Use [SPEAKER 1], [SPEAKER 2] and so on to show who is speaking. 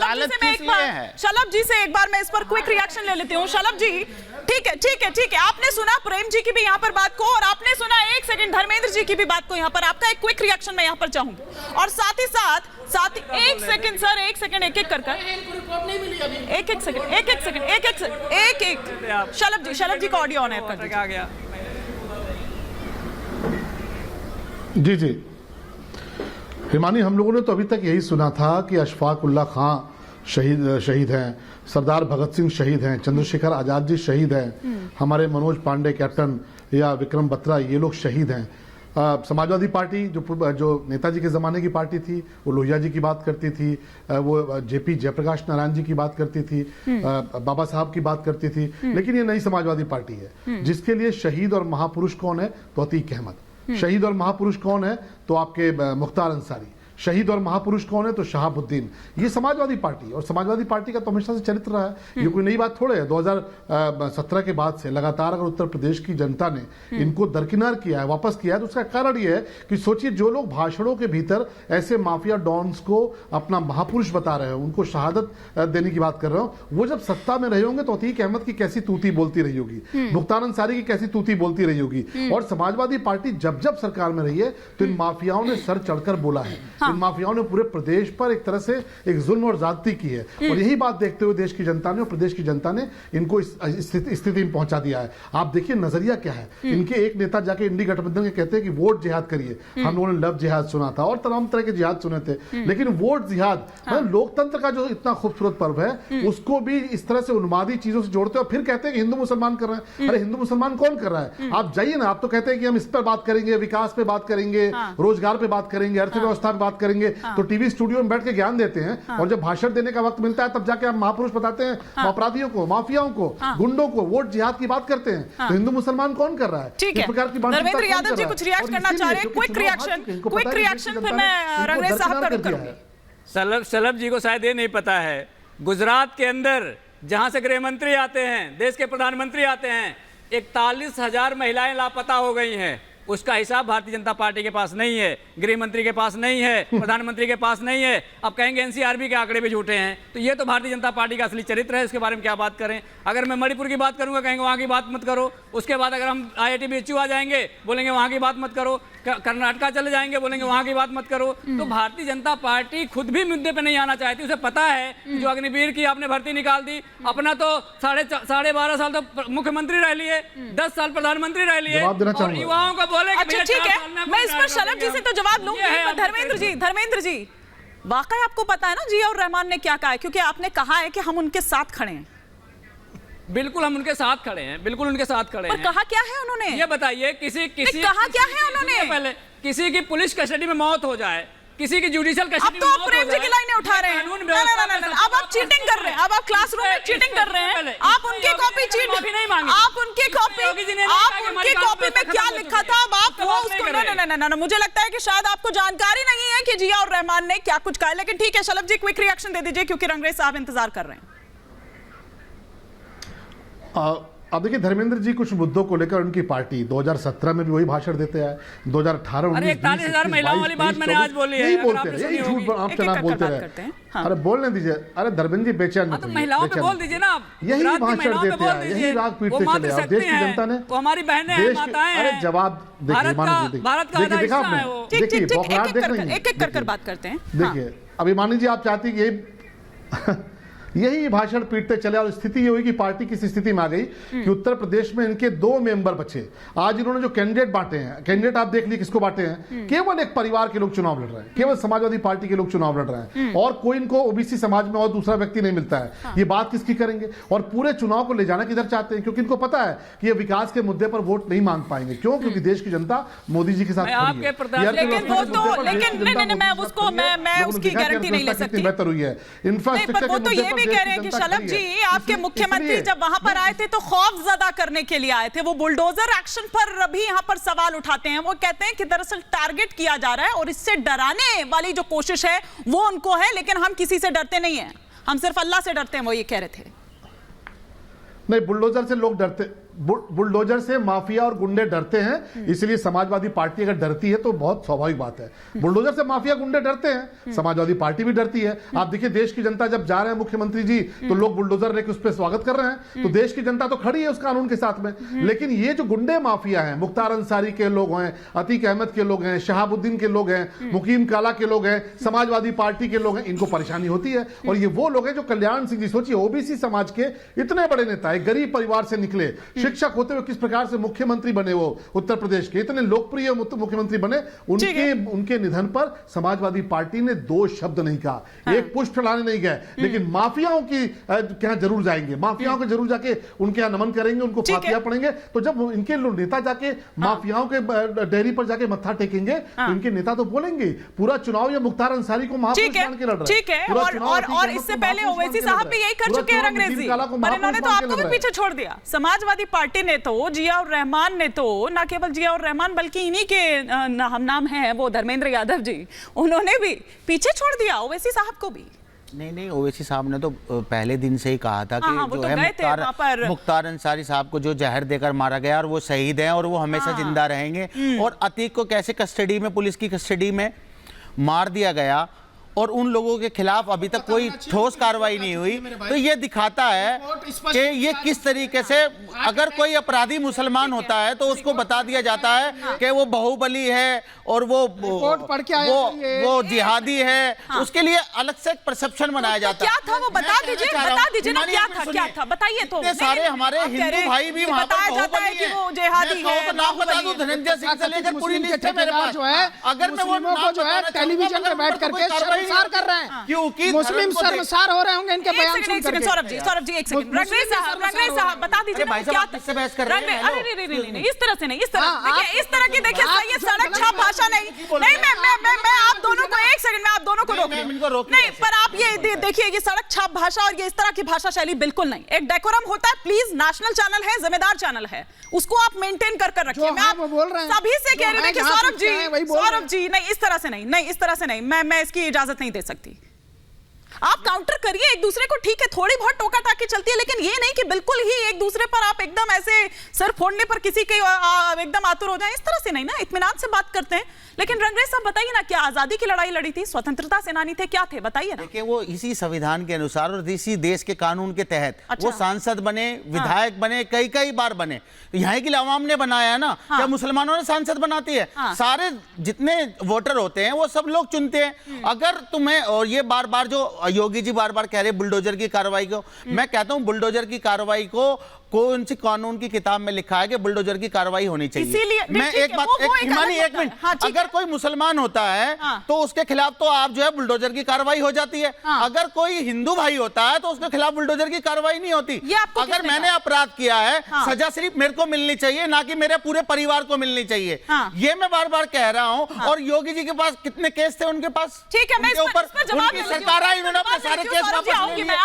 [SPEAKER 1] शलभ जी से एक बार मैं इस पर क्विक रिएक्शन ले लेती हूँ। शलभ जी, ठीक है, आपने सुना प्रेम जी की भी यहाँ पर बात को, और आपने सुना 1 सेकंड धर्मेंद्र जी की भी बात को। यहाँ पर आपका एक क्विक रिएक्शन मैं यहाँ पर चाहूंगी, और साथ ही 1 सेकंड सर, 1 सेकंड एक कर एक सेकंड शलभ जी का ऑडियो ऑन एयर कर गया।
[SPEAKER 2] जी हिमानी, हम लोगों ने तो अभी तक यही सुना था कि अशफाक उल्लाह खां शहीद हैं, सरदार भगत सिंह शहीद हैं, चंद्रशेखर आजाद जी शहीद हैं, हमारे मनोज पांडे कैप्टन या विक्रम बत्रा ये लोग शहीद हैं। समाजवादी पार्टी जो नेताजी के ज़माने की पार्टी थी, वो लोहिया जी की बात करती थी, वो जेपी जयप्रकाश नारायण जी की बात करती थी, बाबा साहब की बात करती थी। लेकिन ये नई समाजवादी पार्टी है जिसके लिए शहीद और महापुरुष कौन है? तो अतीक अहमद। शहीद और महापुरुष कौन है? तो आपके मुख्तार अंसारी। शहीद और महापुरुष कौन है? तो शहाबुद्दीन। ये समाजवादी पार्टी, और समाजवादी पार्टी का तो हमेशा से चरित्र रहा है, ये कोई नई बात थोड़े है। 2017 के बाद से लगातार अगर उत्तर प्रदेश की जनता ने इनको दरकिनार किया है, वापस किया है, तो उसका कारण ये है कि सोचिए, जो लोग भाषणों के भीतर ऐसे माफिया डॉन्स को अपना महापुरुष बता रहे हो, उनको शहादत देने की बात कर रहे हो, वो जब सत्ता में रहे होंगे तो अतीक अहमद की कैसी तूती बोलती रही होगी, मुख्तार अंसारी की कैसी तूती बोलती रही होगी। और समाजवादी पार्टी जब सरकार में रही है तो इन माफियाओं ने सर चढ़कर बोला है। इन माफियाओं ने पूरे प्रदेश पर एक तरह से एक जुल्म और ज्यादती की है, और यही बात देखते हुए देश की जनता ने और प्रदेश की जनता ने इनको इस स्थिति में पहुंचा दिया है। आप देखिए नजरिया क्या है। इनके एक नेता जाके इंडी गठबंधन के कहते हैं कि वोट जिहाद करिए। हम लोगों ने लव जिहाद सुना था और तमाम तरह के जिहाद सुने थे, लेकिन वोट जिहाद मतलब लोकतंत्र का जो इतना खूबसूरत पर्व है उसको भी इस तरह से उन्मादी चीजों से जोड़ते हैं, और फिर कहते हैं कि हिंदू मुसलमान कर रहे हैं। अरे हिंदू मुसलमान कौन कर रहा है? आप जाइए ना, आप तो कहते हैं कि हम इस पर बात करेंगे, विकास पे बात करेंगे, रोजगार पे बात करेंगे, अर्थव्यवस्था पे बात करेंगे, तो टीवी स्टूडियो में बैठ के ज्ञान देते हैं, और जब भाषण देने का वक्त मिलता है तब जाके आप महापुरुष बताते हैं अपराधियों को, माफियाओं को, गुंडों को, वोट जिहाद की बात करते हैं। तो हिंदू मुसलमान कौन कर रहा है?
[SPEAKER 1] ठीक है, धर्मेंद्र यादव जी कुछ रिएक्ट करना चाह रहे हैं, क्विक रिएक्शन, फिर मैं रंगरेज साहब का रुख करूंगी।
[SPEAKER 3] शलभ जी को शायद ये नहीं पता है, गुजरात के अंदर जहां से गृह मंत्री आते हैं, देश के प्रधानमंत्री आते हैं, 41,000 महिलाएं लापता हो गई हैं। उसका हिसाब भारतीय जनता पार्टी के पास नहीं है, गृह मंत्री के पास नहीं है, प्रधानमंत्री के पास नहीं है। अब कहेंगे एनसीआरबी के आंकड़े भी झूठे हैं, तो ये तो भारतीय जनता पार्टी का असली चरित्र है, इसके बारे में क्या बात करें। अगर मैं मणिपुर की बात करूंगा कहेंगे वहां की बात मत करो, उसके बाद अगर हम IIT BHU आ जाएंगे बोलेंगे वहां की बात मत करो, कर्नाटका चले जाएंगे बोलेंगे वहां की बात मत करो। तो भारतीय जनता पार्टी खुद भी मुद्दे पे नहीं आना चाहती। उसे पता है कि जो अग्निवीर की आपने भर्ती निकाल दी, अपना तो 12.5 साल तो मुख्यमंत्री रह लिए, 10 साल प्रधानमंत्री रह लिए, और युवाओं को बोले
[SPEAKER 1] अच्छा ठीक है, मैं इस पर शलभ जी से तो जवाब लूंगी। धर्मेंद्र जी, वाकई आपको पता है ना जिया और रहमान ने क्या कहा है? क्योंकि आपने कहा है कि हम उनके साथ खड़े हैं।
[SPEAKER 3] बिल्कुल हम उनके साथ खड़े हैं, बिल्कुल उनके साथ खड़े हैं।
[SPEAKER 1] कहा क्या है उन्होंने?
[SPEAKER 3] ये बताइए, किसी
[SPEAKER 1] कहा क्या है उन्होंने?
[SPEAKER 3] पहले किसी की पुलिस कस्टडी में मौत हो जाए, किसी की जुडिशियल कस्टडी में
[SPEAKER 1] मौत हो जाए, अब तो प्रेम जी की लाइनें उठा रहे हैं। अब आप चीटिंग कर रहे हैं, अब आप क्लासरूम में चीटिंग कर रहे हैं। आप उनकी कॉपी में क्या लिखा था, अब आप वो उसको मुझे लगता है कि शायद आपको जानकारी नहीं है कि जिया और रहमान ने क्या कुछ कहा। लेकिन ठीक है शलभ जी, क्विक रिएक्शन दे दीजिए क्योंकि रंगरेज साहब इंतजार कर रहे हैं।
[SPEAKER 2] अब देखिए धर्मेंद्र जी कुछ मुद्दों को लेकर उनकी पार्टी 2017 में भी वही भाषण देते हैं, 2018
[SPEAKER 3] अरे 41,000 महिलाओं वाली बात मैंने आज बोली है,
[SPEAKER 2] यही बोलते हैं, यही झूठ आप चनाब बोलते रहे। अरे बोलने दीजिए, अरे धर्मेंद्र जी बेचैन मत
[SPEAKER 3] होइए, महिलाओं पे बोल दीजिए ना,
[SPEAKER 2] यही भाषण देते हैं, यही राग पीटते चले आप। देश की जनता ने,
[SPEAKER 3] हमारी बहनें हैं, माताएं हैं।
[SPEAKER 2] अरे जवाब देखिए,
[SPEAKER 3] भारत का
[SPEAKER 2] देखा आपने, देखिए बौखलाहट देख रही हैं,
[SPEAKER 1] एक-एक कर बात करते हैं।
[SPEAKER 2] देखिए अभी मानी जी आप चाहती कि यही भाषण पीटते चले, और स्थिति ये हुई कि पार्टी किस स्थिति में आ गई कि उत्तर प्रदेश में इनके 2 मेंबर बचे। आज इन्होंने जो कैंडिडेट बांटे हैं, कैंडिडेट आप देख लीजिए किसको बांटे हैं, केवल एक परिवार के लोग चुनाव लड़ रहे हैं, केवल समाजवादी पार्टी के लोग चुनाव लड़ रहे हैं, और कोई इनको ओबीसी समाज में और दूसरा व्यक्ति नहीं मिलता है। ये बात किसकी करेंगे? और पूरे चुनाव को ले जाना किधर चाहते हैं? क्योंकि इनको पता है कि ये विकास के मुद्दे पर वोट नहीं मांग पाएंगे। क्यों? क्योंकि देश की जनता मोदी जी के साथ खड़ी है। बेहतर हुई है इंफ्रास्ट्रक्चर
[SPEAKER 1] जी, आपके मुख्यमंत्री जब वहां पर आए थे तो खौफजदा करने के लिए आए थे। वो बुलडोजर एक्शन पर भी यहां पर सवाल उठाते हैं। वो कहते हैं कि दरअसल टारगेट किया जा रहा है और इससे डराने वाली जो कोशिश है वो उनको है, लेकिन हम किसी से डरते नहीं हैं, हम सिर्फ अल्लाह से डरते हैं, वो ये कह रहे थे।
[SPEAKER 2] नहीं, बुलडोजर से लोग डरते, बुलडोजर से माफिया और गुंडे डरते हैं, इसलिए समाजवादी पार्टी अगर डरती है तो बहुत स्वाभाविक बात है। बुलडोजर से माफिया गुंडे डरते हैं, समाजवादी पार्टी भी डरती है। आप देखिए देश की जनता जब जा रहे हैं मुख्यमंत्री जी तो लोग बुलडोजर लेके उस पर स्वागत कर रहे हैं, तो देश की जनता तो खड़ी है उस कानून के साथ में। लेकिन ये जो गुंडे माफिया हैं, मुख्तार अंसारी के लोग हैं, अतीक अहमद के लोग हैं, शहाबुद्दीन के लोग हैं, मुकीम काला के लोग हैं, समाजवादी पार्टी के लोग हैं, इनको परेशानी होती है। और ये वो लोग हैं जो कल्याण सिंह जी, सोचिए ओबीसी समाज के इतने बड़े नेता, एक गरीब परिवार से निकले, शिक्षक होते हुए किस प्रकार से मुख्यमंत्री बने, वो उत्तर प्रदेश के इतने लोकप्रिय मुख्यमंत्री बने, उनके निधन पर समाजवादी पार्टी ने दो शब्द नहीं कहा, एक पुष्प चढ़ाने नहीं गए, लेकिन माफियाओं की क्या जरूर जाएंगे, माफियाओं के जरूर जाके उनके यहाँ नमन करेंगे, उनको फातिया पड़ेंगे। तो जब इनके नेता जाके माफियाओं के डेयरी पर जाके मत्था टेकेंगे तो इनके नेता तो बोलेंगे पूरा चुनाव ये मुख्तार अंसारी को महापुरुष मान के लड़ रहे हैं।
[SPEAKER 1] ठीक है, और इससे पहले ओवैसी साहब भी यही कर चुके हैं रंगरेजी, पर इन्होंने तो आपको भी पीछे छोड़ दिया। समाजवादी पार्टी ने तो, जियाउर रहमान ने तो, ना केवल जियाउर रहमान बल्कि इन्हीं के हम नाम है वो धर्मेंद्र यादव जी, उन्होंने भी पीछे छोड़ दिया ओवैसी साहब को भी।
[SPEAKER 4] नहीं, ओवैसी साहब ने तो पहले दिन से ही कहा था कि
[SPEAKER 1] वो
[SPEAKER 4] जो
[SPEAKER 1] तो
[SPEAKER 4] है मुख्तार अंसारी साहब को जो जहर देकर मारा गया और वो शहीद हैं और वो हमेशा जिंदा रहेंगे, और अतीक को कैसे कस्टडी में, पुलिस की कस्टडी में मार दिया गया और उन लोगों के खिलाफ अभी तक कोई ठोस कार्रवाई नहीं हुई। तो ये दिखाता है कि ये किस तरीके से, अगर कोई अपराधी मुसलमान होता है तो उसको बता दिया जाता है कि वो बाहुबली है और वो जिहादी है, उसके लिए अलग से एक परसेप्शन बनाया जाता है।
[SPEAKER 1] क्या था वो बता दीजिए ना, क्या था बताइए। तो
[SPEAKER 4] सारे हमारे हिंदू भाई भी वहां पर बाहुबली है,
[SPEAKER 1] वो जिहादी है,
[SPEAKER 4] नाम बता दूं, धनंजय सिंह से लेकर पूरी लिस्ट है मेरे पास। अगर मैं वो नाम जो है टेलीविजन पे बैठ करके कर रहे हैं, क्योंकि मुस्लिम शर्मसार हो रहे होंगे इनके बयान सुनकर।
[SPEAKER 1] सौरभ जी एक सेकंड, रंगरेज साहब बता दीजिए ना क्या
[SPEAKER 4] किससे बहस कर रहे हैं?
[SPEAKER 1] नहीं, इस तरह से नहीं, इस तरह की देखिए ये सड़क छाप भाषा नहीं, मैं आप दोनों को एक सेकंड में आप दोनों को रोक नहीं, पर आप ये देखिए ये सड़क छाप भाषा और ये इस तरह की भाषा शैली बिल्कुल नहीं। एक डेकोरम होता है, प्लीज, नेशनल चैनल है, जिम्मेदार चैनल है, उसको आप मेंटेन कर रखिए। मैं आप सभी से कह रही हूं सौरभ जी नहीं, इस तरह से नहीं, मैं इसकी इजाजत नहीं दे सकती। आप काउंटर करिए एक दूसरे को, ठीक है, थोड़ी बहुत टोका टाकी चलती है, लेकिन ये नहीं कि बिल्कुल ही एक दूसरे पर आप एकदम ऐसे सर फोड़ने पर किसी के एकदम आतुर हो जाए, इस तरह से नहीं ना, इत्मीनान से बात करते हैं। लेकिन रंगरेज साहब बताइए ना, क्या आजादी की लड़ाई लड़ी थी, स्वतंत्रता सेनानी थे, क्या थे, बताइए ना।
[SPEAKER 4] देखिए वो इसी संविधान के अनुसार और इसी देश के कानून के तहत वो सांसद बने, विधायक बने, कई बार बने। यहाँ की आवाम ने बनाया है ना, क्या मुसलमानों ने सांसद बनाती है? सारे जितने वोटर होते हैं वो सब लोग चुनते हैं। अगर तुम्हें, और ये बार बार जो योगी जी बार बार कह रहे बुलडोजर की कार्रवाई को, मैं कहता हूं बुलडोजर की कार्रवाई को कौन सी कानून की किताब में लिखा है कि बुलडोजर की कार्रवाई होनी चाहिए? मैं एक मिनट, अगर कोई मुसलमान होता है तो उसके खिलाफ तो आप जो है बुलडोजर की कार्रवाई हो जाती है। अगर कोई हिंदू भाई होता है तो उसके खिलाफ बुलडोजर की कार्रवाई नहीं होती। अगर मैंने अपराध किया है, सजा सिर्फ मेरे को मिलनी चाहिए, ना कि मेरे पूरे परिवार को मिलनी चाहिए। ये मैं बार बार कह रहा हूं। और योगी जी के पास कितने केस थे उनके पास?
[SPEAKER 1] ठीक है, मैं
[SPEAKER 4] ऊपर सरकार आई, उन्होंने अपने सारे केस वापस ले लिए।